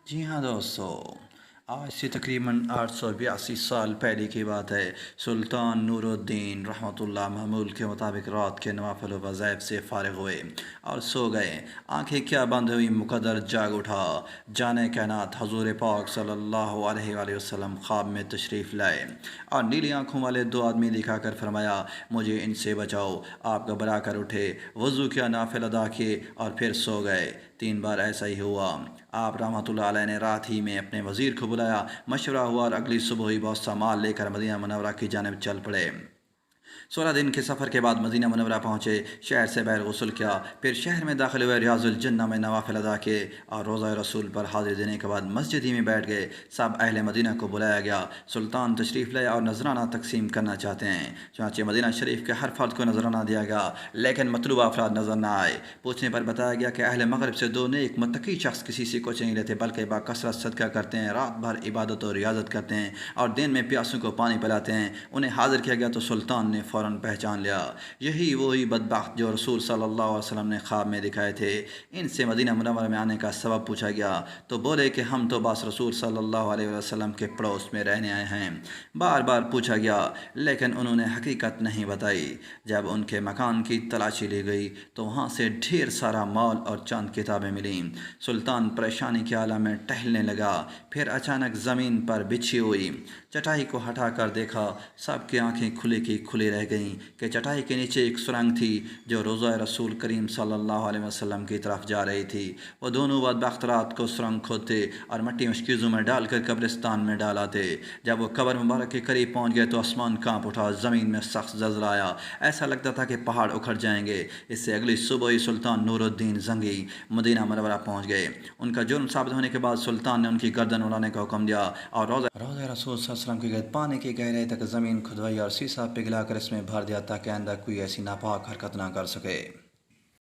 جی ہاں دوستو، آج سے تقریباً 882 سال پہلے کی بات ہے۔ سلطان نور الدین رحمۃ اللہ معمول کے مطابق رات کے نوافل و وظائف سے فارغ ہوئے اور سو گئے۔ آنکھیں کیا بند ہوئی، مقدر جاگ اٹھا۔ جانے کائنات حضور پاک صلی اللہ علیہ وآلہ وسلم خواب میں تشریف لائے اور نیلی آنکھوں والے دو آدمی دکھا کر فرمایا، مجھے ان سے بچاؤ۔ آپ گھبرا کر اٹھے، وضو کیا، نافل ادا کیے اور پھر سو گئے۔ 3 بار ایسا ہی ہوا۔ آپ رحمۃ اللہ علیہ نے رات ہی میں اپنے وزیر کو بلایا، مشورہ ہوا اور اگلی صبح ہی بہت سا مال لے کر مدینہ منورہ کی جانب چل پڑے۔ 16 دن کے سفر کے بعد مدینہ منورہ پہنچے، شہر سے باہر غسل کیا، پھر شہر میں داخل ہوئے، ریاض الجنہ میں نوافل ادا کیے اور روضہ رسول پر حاضری دینے کے بعد مسجد ہی میں بیٹھ گئے۔ سب اہل مدینہ کو بلایا گیا، سلطان تشریف لائے اور نذرانہ تقسیم کرنا چاہتے ہیں۔ چنانچہ مدینہ شریف کے ہر فرد کو نذرانہ دیا گیا، لیکن مطلوبہ افراد نظر نہ آئے۔ پوچھنے پر بتایا گیا کہ اہل مغرب سے 2 نیک متقی شخص کسی سے کچھ نہیں لیتے، بلکہ باکثرت صدقہ کرتے ہیں، رات بھر عبادت و ریاضت کرتے ہیں اور دن میں پیاسوں کو پانی پلاتے ہیں۔ انہیں حاضر کیا گیا تو سلطان نے فوراً پہچان لیا، یہی وہی بدبخت جو رسول صلی اللہ علیہ وسلم نے خواب میں دکھائے تھے۔ ان سے مدینہ منورہ میں آنے کا سبب پوچھا گیا تو بولے کہ ہم تو بس رسول صلی اللہ علیہ وسلم کے پڑوس میں رہنے آئے ہیں۔ بار بار پوچھا گیا لیکن انہوں نے حقیقت نہیں بتائی۔ جب ان کے مکان کی تلاشی لی گئی تو وہاں سے ڈھیر سارا مال اور چند کتابیں ملیں۔ سلطان پریشانی کے عالم میں ٹہلنے لگا، پھر اچانک زمین پر بچھی ہوئی چٹائی کو ہٹا کر دیکھا، سب کی آنکھیں کھلی کی کھلی رہ گئیں کہ چٹائی کے نیچے ایک سرنگ تھی جو روضہ رسول کریم صلی اللہ علیہ وسلم کی طرف جا رہی تھی۔ وہ دونوں بدبخت رات کو سرنگ کھودتے اور مٹی مشکیزوں میں ڈال کر قبرستان میں ڈال آتے۔ جب وہ قبر مبارک کے قریب پہنچ گئے تو آسمان کانپ اٹھا، زمین میں سخت زلزلہ آیا، ایسا لگتا تھا کہ پہاڑ اکھڑ جائیں گے۔ اس سے اگلی صبح ہی سلطان نور الدین زنگی مدینہ منورہ پہنچ گئے۔ ان کا جرم ثابت ہونے کے بعد سلطان نے ان کی گردن اڑانے کا حکم دیا اور روضہ رسول صلی اللہ علیہ وسلم کے گرد پانی کی گہرائی تک زمین کھدوائی اور سیسا پگھلا کر اس میں بھر دیا تاکہ آئندہ کوئی ایسی ناپاک حرکت نہ کر سکے۔